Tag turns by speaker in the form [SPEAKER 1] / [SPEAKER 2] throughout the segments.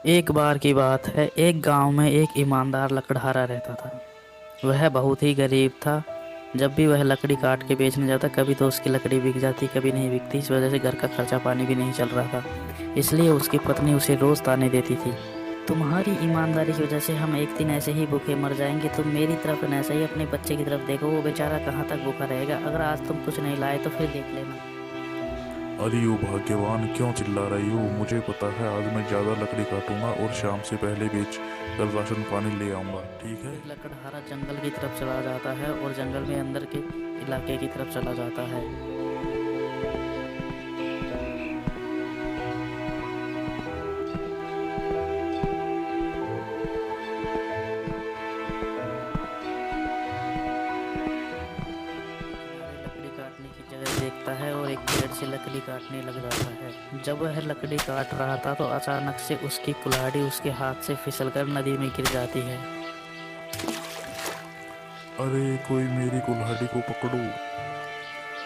[SPEAKER 1] एक बार की बात है, एक गांव में एक ईमानदार लकड़हारा रहता था। वह बहुत ही गरीब था। जब भी वह लकड़ी काट के बेचने जाता, कभी तो उसकी लकड़ी बिक जाती, कभी नहीं बिकती। इस वजह से घर का खर्चा पानी भी नहीं चल रहा था। इसलिए उसकी पत्नी उसे रोज ताने देती थी, तुम्हारी ईमानदारी की वजह से हम एक दिन ऐसे ही भूखे मर जाएंगे। तुम मेरी तरफ न ऐसे ही अपने बच्चे की तरफ देखो, वो बेचारा कहाँ तक भूखा रहेगा। अगर आज तुम कुछ नहीं लाए तो फिर देख लेना।
[SPEAKER 2] अरे ओ भाग्यवान, क्यों चिल्ला रही हो? मुझे पता है आज मैं ज्यादा लकड़ी काटूंगा और शाम से पहले बेच कर राशन पानी ले आऊंगा, ठीक है।
[SPEAKER 1] फिर लकड़हारा जंगल की तरफ चला जाता है और जंगल में अंदर के इलाके की तरफ चला जाता है। किनारे लकड़ी काटने की जगह देखता है और एक पेड़ से लकड़ी काटने लग जाता है। जब वह लकड़ी काट रहा था तो अचानक से उसकी कुल्हाड़ी उसके हाथ से फिसलकर नदी में गिर जाती है।
[SPEAKER 2] अरे कोई मेरी कुल्हाड़ी को पकड़ो।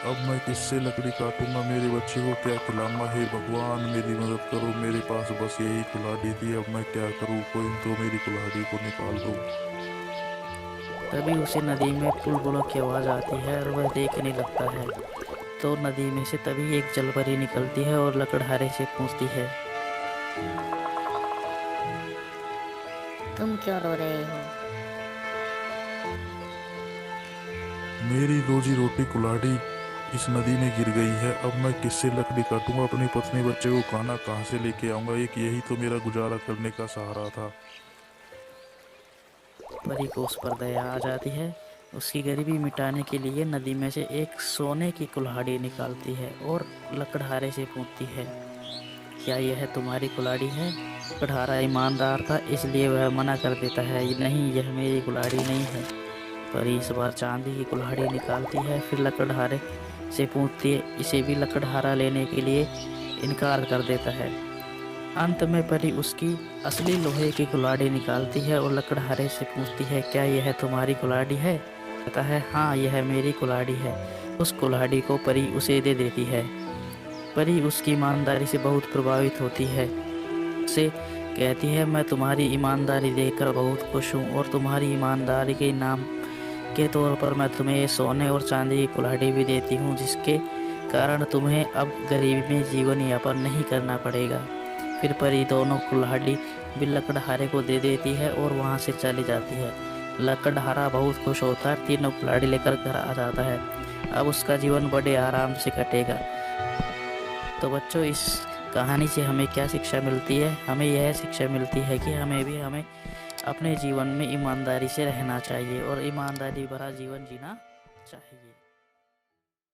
[SPEAKER 2] अब मैं किससे लकड़ी काटूंगा? मेरे बच्चे को क्या खिलाऊंगा? हे भगवान, मेरी मदद करो। मेरे पास बस यही कुल्हाड़ी थी, अब मैं क्या करूं? कोई तो मेरी कुल्हाड़ी को निकाल दो।
[SPEAKER 1] तभी उसे नदी में बुलबुलों की आवाज़ आती है और वह देखने लगता है। तो नदी में से तभी एक जलपरी निकलती है और लकड़हारे से पूछती है,
[SPEAKER 3] तुम क्यों रो रहे हो?
[SPEAKER 2] मेरी रोजी रोटी कुल्हाड़ी इस नदी में गिर गई है। अब मैं किससे लकड़ी काटूंगा? अपनी पत्नी बच्चे को खाना कहाँ से लेके आऊंगा? एक यही तो मेरा गुजारा करने का सहारा था।
[SPEAKER 1] परी को उस पर दया आ जाती है। उसकी गरीबी मिटाने के लिए नदी में से एक सोने की कुल्हाड़ी निकालती है और लकड़हारे से पूछती है, क्या यह तुम्हारी कुल्हाड़ी है? लकड़हारा ईमानदार था, इसलिए वह मना कर देता है, नहीं, यह मेरी कुल्हाड़ी नहीं है। परी इस बार चांदी की कुल्हाड़ी निकालती है, फिर लकड़हारे से पूछती है। इसे भी लकड़हारा लेने के लिए इनकार कर देता है। अंत में परी उसकी असली लोहे की कुल्हाड़ी निकालती है और लकड़हारे से पूछती है, क्या यह तुम्हारी कुल्हाड़ी है? कहता है, हाँ, यह मेरी कुल्हाड़ी है। उस कुल्हाड़ी को परी उसे दे देती है। परी उसकी ईमानदारी से बहुत प्रभावित होती है। उसे कहती है, मैं तुम्हारी ईमानदारी देखकर बहुत खुश हूँ और तुम्हारी ईमानदारी के इनाम के तौर पर मैं तुम्हें ये सोने और चांदी की कुल्हाड़ी भी देती हूँ, जिसके कारण तुम्हें अब गरीबी में जीवन यापन नहीं करना पड़ेगा। फिर परी दोनों कुल्हाड़ी भी लकड़हारे को दे देती है और वहाँ से चली जाती है। लकड़हारा बहुत खुश होता है, तीनों कुल्हाड़ी लेकर घर आ जाता है। अब उसका जीवन बड़े आराम से कटेगा। तो बच्चों, इस कहानी से हमें क्या शिक्षा मिलती है? हमें यह शिक्षा मिलती है कि हमें अपने जीवन में ईमानदारी से रहना चाहिए और ईमानदारी भरा जीवन जीना चाहिए।